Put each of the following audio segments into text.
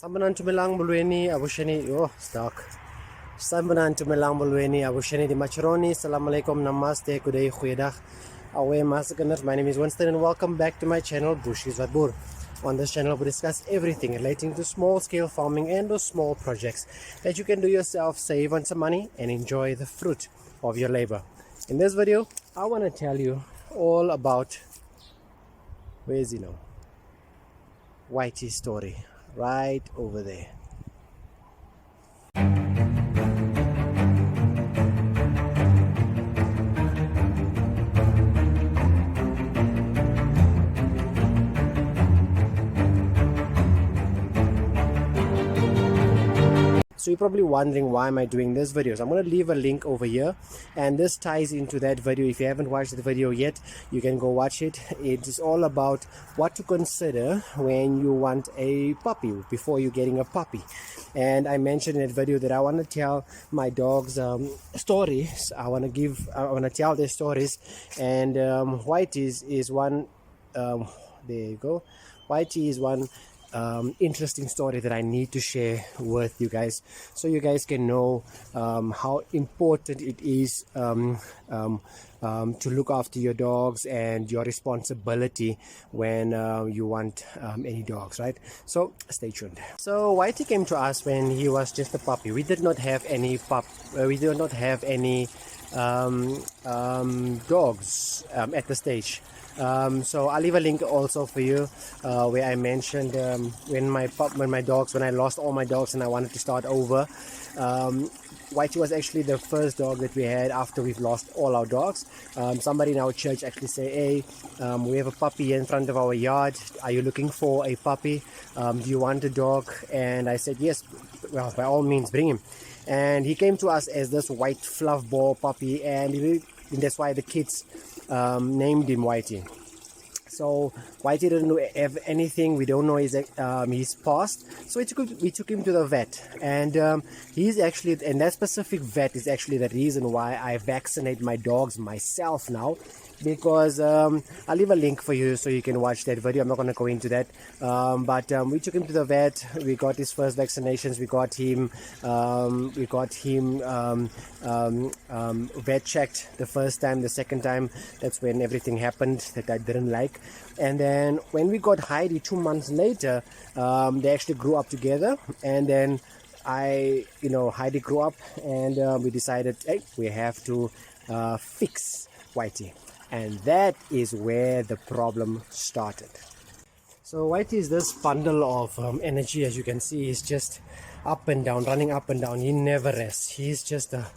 Sambanan tumilang bulweni abushani stuck. Sambanan tumilang bulweni abushani di macharoni. Assalamualaikum, namaste, good day, goeiedag. Awe masakaners. My name is Winston and welcome back to my channel Bushies Wadboer. On this channel we discuss everything relating to small scale farming and those small projects that you can do yourself, save on some money and enjoy the fruit of your labor. In this video I want to tell you all about, where is he now? Whitey's story, right over there. So you're probably wondering, why am I doing this video? So I'm going to leave a link over here, and this ties into that video. If you haven't watched the video yet, you can go watch it. It is all about what to consider when you want a puppy, before you're getting a puppy. And I mentioned in that video that I want to tell my dogs stories. I want to tell their stories, and Whitey is one. There you go. Whitey is one interesting story that I need to share with you guys, so you guys can know how important it is to look after your dogs and your responsibility when you want any dogs, right? So stay tuned. So Whitey came to us when he was just a puppy. We did not have any we did not have any dogs at the stage. So I'll leave a link also for you where I mentioned when I lost all my dogs and I wanted to start over. Whitey was actually the first dog that we had after we've lost all our dogs. Somebody in our church actually say, hey, we have a puppy here in front of our yard. Are you looking for a puppy? Do you want a dog? And I said, yes, well, by all means, bring him. And he came to us as this white fluff ball puppy, and that's why the kids named him Whitey. So Whitey didn't have anything. We don't know his past. So we took him to the vet, and he's actually, and that specific vet is actually the reason why I vaccinate my dogs myself now. Because I'll leave a link for you so you can watch that video. I'm not going to go into that, but we took him to the vet. We got his first vaccinations. We got him vet checked the first time. The second time, that's when everything happened that I didn't like. And then when we got Heidi 2 months later, they actually grew up together. And then Heidi grew up, and we decided, hey, we have to fix Whitey. And that is where the problem started. So Whitey is this bundle of energy. As you can see, he's just up and down, running up and down. He never rests. He's just a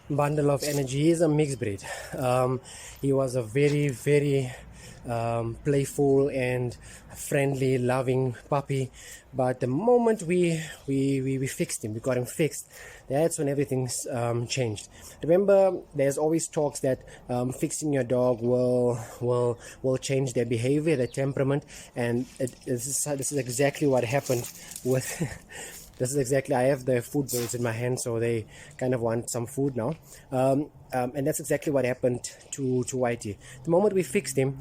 bundle of energy. He's a mixed breed. He was a very, very playful and friendly, loving puppy, but the moment we fixed him, we got him fixed, that's when everything's changed. Remember, there's always talks that fixing your dog will change their behavior, their temperament, and this is exactly what happened with this is exactly, I have the food bowls in my hand, so they kind of want some food now. And that's exactly what happened to Whitey. The moment we fixed him,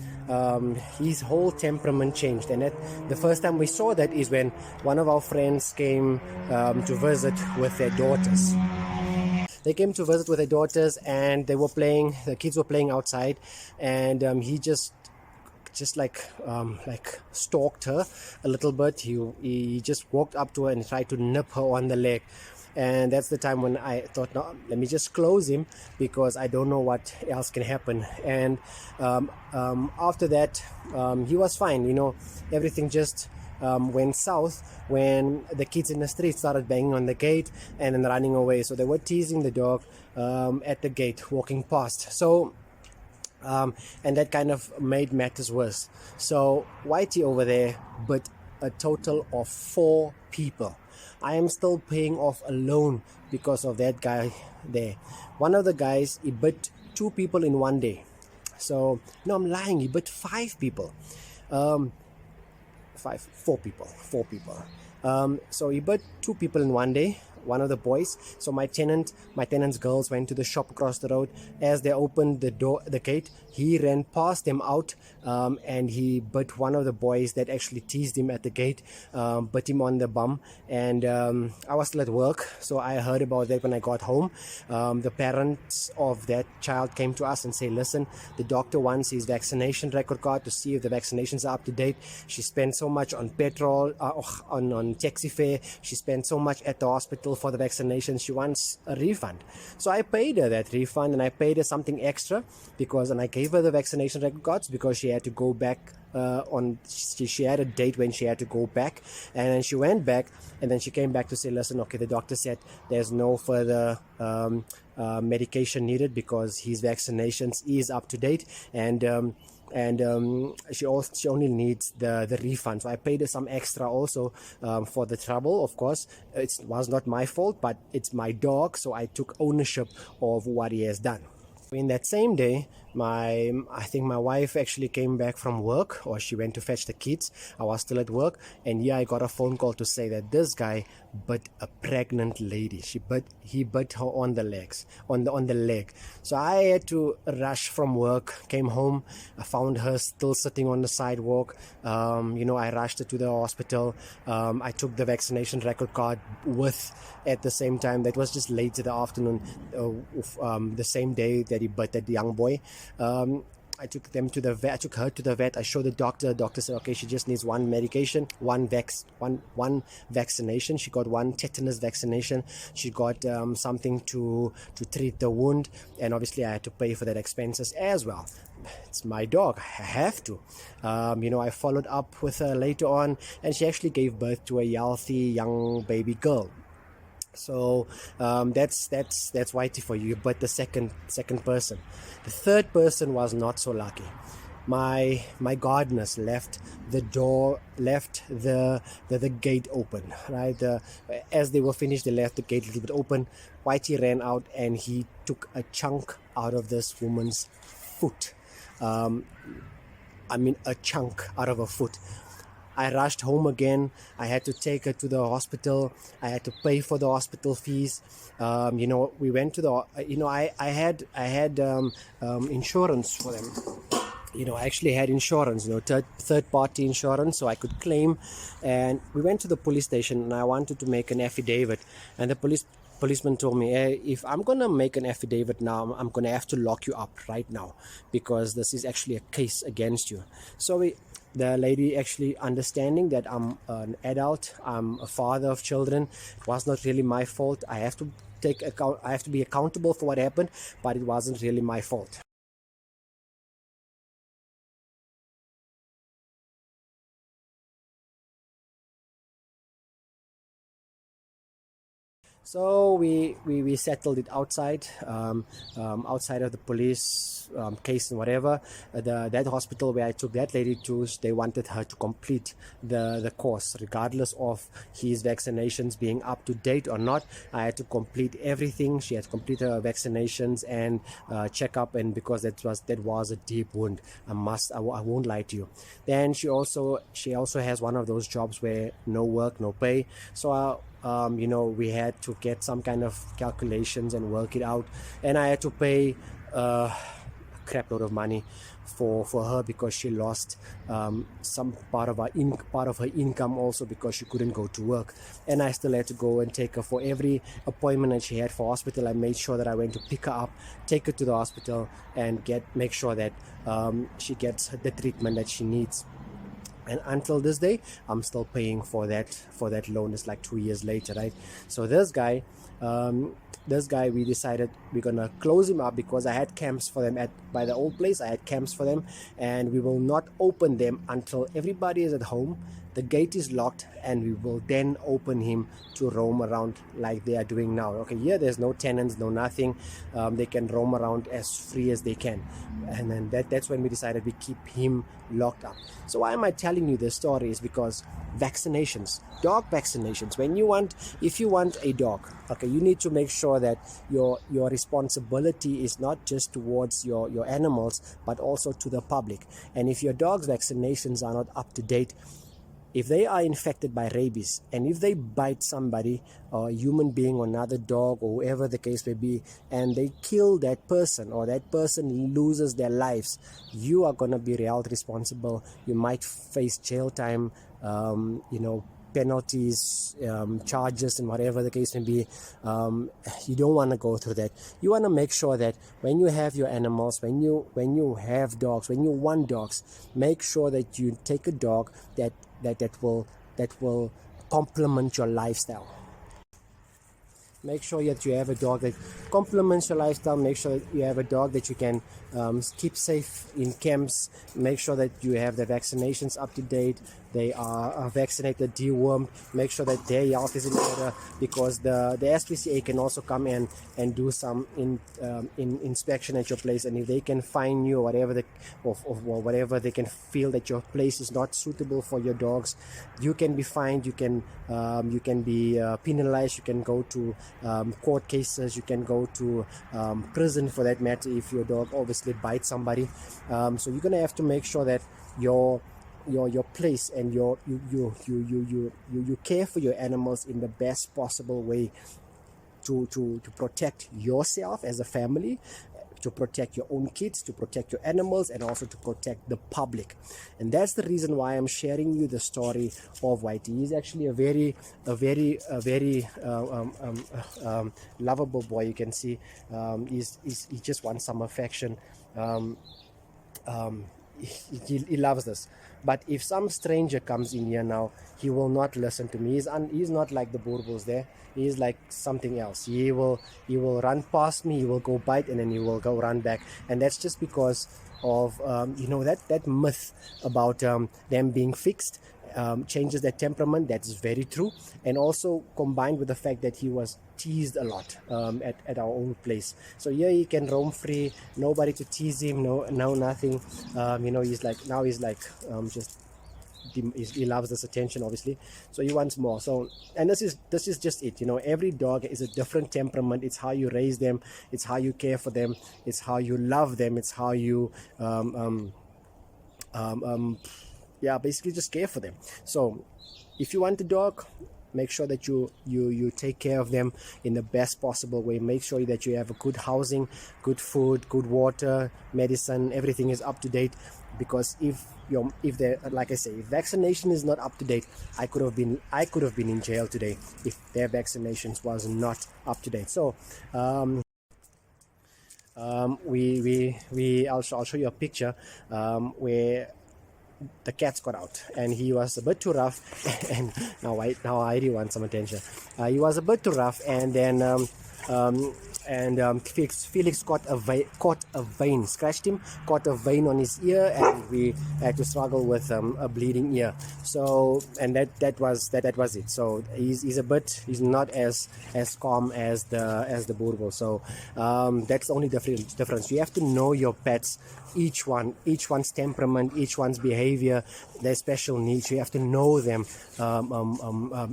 his whole temperament changed. And the first time we saw that is when one of our friends came to visit with their daughters. They came to visit with their daughters, and they were playing. The kids were playing outside, and he just like stalked her a little bit. He just walked up to her and tried to nip her on the leg. And that's the time when I thought, no, let me just close him, because I don't know what else can happen. And after that, he was fine. Everything just went south when the kids in the street started banging on the gate and then running away. So they were teasing the dog at the gate, walking past. So and that kind of made matters worse. So Whitey over there bit a total of 4 people. I am still paying off a loan because of that guy there. One of the guys, he bit 2 people in one day. So no, I'm lying, he bit 5 people. 4 people. So he bit 2 people in one day. the boys. So my tenant's girls went to the shop across the road. As they opened the gate, he ran past them out, and he bit one of the boys that actually teased him at the gate, bit him on the bum. And I was still at work, so I heard about that when I got home. The parents of that child came to us and say, listen, the doctor wants his vaccination record card to see if the vaccinations are up to date. She spent so much on petrol, on taxi fare. She spent so much at the hospital for the vaccination. She wants a refund. So I paid her that refund, and I paid her something extra and I gave her the vaccination record cards because she had to go back she had a date when she had to go back, and then she went back, and then she came back to say, listen, okay, the doctor said there's no further medication needed because his vaccinations is up to date, and she only needs the refund. So I paid her some extra also for the trouble. Of course, it was not my fault, but it's my dog, so I took ownership of what he has done. In that same day, I think my wife actually came back from work, or she went to fetch the kids. I was still at work, and I got a phone call to say that this guy bit a pregnant lady. He bit her on the legs, on the leg. So I had to rush from work, came home, I found her still sitting on the sidewalk. I rushed her to the hospital. I took the vaccination record card at the same time. That was just late in the afternoon, the same day that he bit that young boy. I took them to the vet. I took her to the vet. I showed the doctor. The doctor said, okay, she just needs one medication, one vaccination. She got one tetanus vaccination. She got something to treat the wound, and obviously I had to pay for that expenses as well. It's my dog. I have to. I followed up with her later on, and she actually gave birth to a healthy young baby girl. So that's Whitey for you. But the second person, the third person was not so lucky. My gardeners left the gate open, right? As they were finished, they left the gate a little bit open. Whitey ran out and he took a chunk out of this woman's foot. A chunk out of her foot. I rushed home again. I had to take her to the hospital. I had to pay for the hospital fees. We went to the. I had insurance for them. I actually had insurance, third party insurance, so I could claim. And we went to the police station, and I wanted to make an affidavit. And the policeman told me, hey, if I'm going to make an affidavit now, I'm going to have to lock you up right now because this is actually a case against you. So the lady actually understanding that I'm an adult, I'm a father of children, it was not really my fault. I have to be accountable for what happened, but it wasn't really my fault. So we settled it outside of the police case and whatever. That hospital where I took that lady to, they wanted her to complete the course regardless of his vaccinations being up to date or not. I had to complete everything. She had to complete her vaccinations and checkup, and because that was a deep wound, I won't lie to you. Then she also has one of those jobs where no work, no pay. So we had to get some kind of calculations and work it out, and I had to pay a crap load of money for her because she lost some part of her income also because she couldn't go to work. And I still had to go and take her for every appointment that she had for hospital. I made sure that I went to pick her up, take her to the hospital, and make sure that she gets the treatment that she needs. And until this day, I'm still paying for that loan. It's like 2 years later, right? So this guy, we decided we're gonna close him up because I had camps for them by the old place. I had camps for them, and we will not open them until everybody is at home. The gate is locked, and we will then open him to roam around like they are doing now. Okay, here there's no tenants, no nothing. They can roam around as free as they can. And then that's when we decided we keep him locked up. So why am I telling you this story is because vaccinations, dog vaccinations, if you want a dog, okay, you need to make sure that your responsibility is not just towards your animals, but also to the public. And if your dog's vaccinations are not up to date, if they are infected by rabies, and if they bite somebody or a human being or another dog or whoever the case may be, and they kill that person or that person loses their lives, you are going to be held responsible. You might face jail time, penalties, charges, and whatever the case may be. You don't want to go through that. You want to make sure that when you have your animals, when you have dogs, when you want dogs, make sure that you take a dog that will complement your lifestyle. Make sure that you have a dog that complements your lifestyle. Make sure that you have a dog that you can keep safe in camps. Make sure that you have the vaccinations up to date. They are vaccinated, dewormed. Make sure that their health is in order, because the SPCA can also come in and do some inspection at your place. And if they can fine you or whatever they can feel that your place is not suitable for your dogs, you can be fined. You can be penalized. You can go to court cases. You can go to prison for that matter if your dog obviously bites somebody. So you're gonna have to make sure that your place and you care for your animals in the best possible way to protect yourself as a family, to protect your own kids, to protect your animals, and also to protect the public. And that's the reason why I'm sharing you the story of Whitey. He's actually a very lovable boy. You can see he just wants some affection. He loves this. But if some stranger comes in here now, he will not listen to me. He's not like the Boerboels there. He is like something else. He will run past me, he will go bite, and then he will go run back. And that's just because of that myth about them being fixed. Changes their temperament. That's very true. And also combined with the fact that he was teased a lot at our own place. So here he can roam free, nobody to tease him, no nothing. He's like he loves this attention, obviously, so he wants more. So, and this is just it. Every dog is a different temperament. It's how you raise them, it's how you care for them, it's how you love them, it's how you basically just care for them. So if you want a dog, make sure that you take care of them in the best possible way. Make sure that you have a good housing, good food, good water, medicine, everything is up to date. Because if like I say, if vaccination is not up to date, I could have been in jail today if their vaccinations was not up to date. So I'll show you a picture where the cats got out, and he was a bit too rough. And now Whitey wants some attention. He was a bit too rough, and then Felix caught a vein, scratched him, caught a vein on his ear, and we had to struggle with a bleeding ear. So, and that was it. So he's not as calm as the Boerboel. So that's the only difference. You have to know your pets, each one's temperament, each one's behavior, their special needs. You have to know them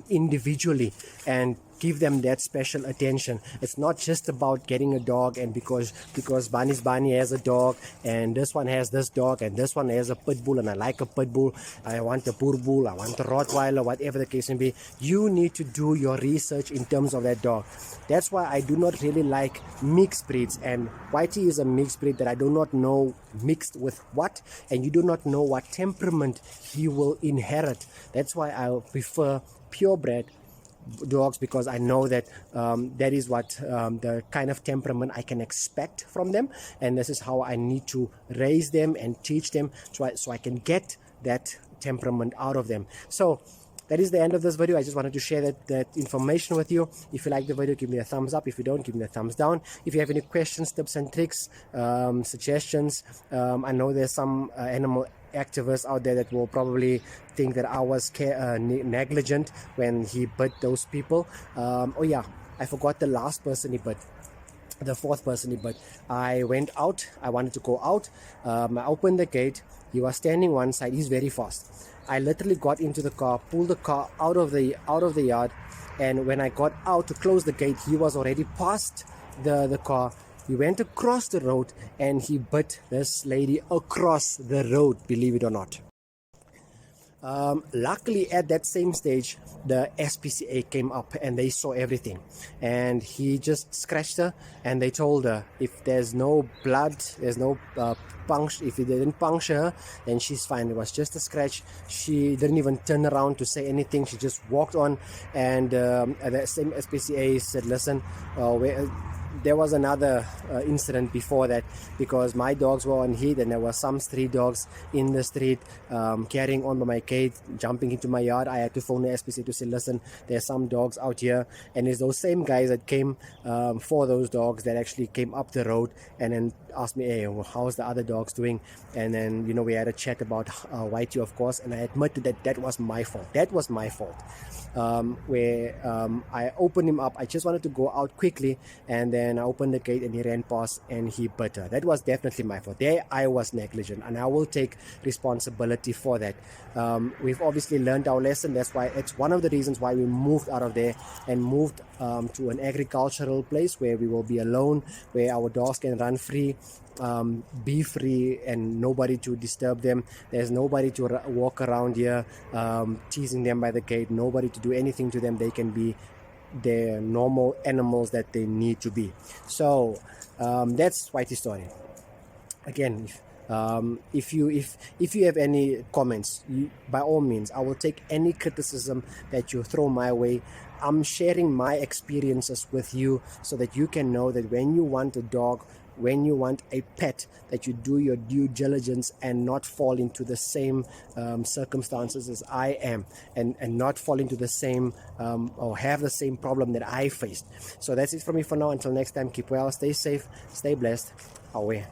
individually and give them that special attention. It's not just about getting a dog, and because Bani has a dog, and this one has this dog, and this one has a pit bull, and I like a pit bull, I want a Boerboel, I want a Rottweiler, whatever the case may be. You need to do your research in terms of that dog. That's why I do not really like mixed breeds, and Whitey is a mixed breed that I do not know mixed with what, and you do not know what temperament he will inherit. That's why I prefer purebred dogs, because I know that that is what the kind of temperament I can expect from them, and this is how I need to raise them and teach them so I can get that temperament out of them. So that is the end of this video. I just wanted to share that information with you. If you like the video, give me a thumbs up. If you don't, give me a thumbs down. If you have any questions, tips and tricks, suggestions, I know there's some animal activists out there that will probably think that I was negligent when he bit those people. Oh yeah, I forgot the last person he bit, the fourth person he bit. I went out, I wanted to go out, I opened the gate, he was standing one side, he's very fast. I literally got into the car, pulled the car out of the yard, and when I got out to close the gate, he was already past the car. He went across the road and he bit this lady across the road, believe it or not. Luckily, at that same stage, the SPCA came up and they saw everything. And he just scratched her, and they told her if there's no blood, there's no puncture, if he didn't puncture her, then she's fine. It was just a scratch. She didn't even turn around to say anything. She just walked on, and the same SPCA said, listen, there was another incident before that, because my dogs were on heat and there were some street dogs in the street carrying on by my gate, jumping into my yard. I had to phone the SPCA to say, listen, there's some dogs out here. And it's those same guys that came for those dogs that actually came up the road and then asked me, hey, well, how's the other dogs doing? And then, you know, we had a chat about Whitey, of course, and I admitted that that was my fault. That was my fault. Where I opened him up. I just wanted to go out quickly, and then I opened the gate and he ran past and he bit her. That was definitely my fault. There I was negligent, and I will take responsibility for that. We've obviously learned our lesson. That's why it's one of the reasons why we moved out of there and moved to an agricultural place where we will be alone, where our dogs can run free, be free, and nobody to disturb them. There's nobody to walk around here teasing them by the gate, nobody to do anything to them. They can be the normal animals that they need to be. So that's Whitey's story. Again, if you have any comments, by all means, I will take any criticism that you throw my way. I'm sharing my experiences with you so that you can know that when you want a dog, when you want a pet, that you do your due diligence and not fall into the same circumstances as I am, and not fall into the same or have the same problem that I faced. So that's it from me for now. Until next time, keep well, stay safe, stay blessed. Away.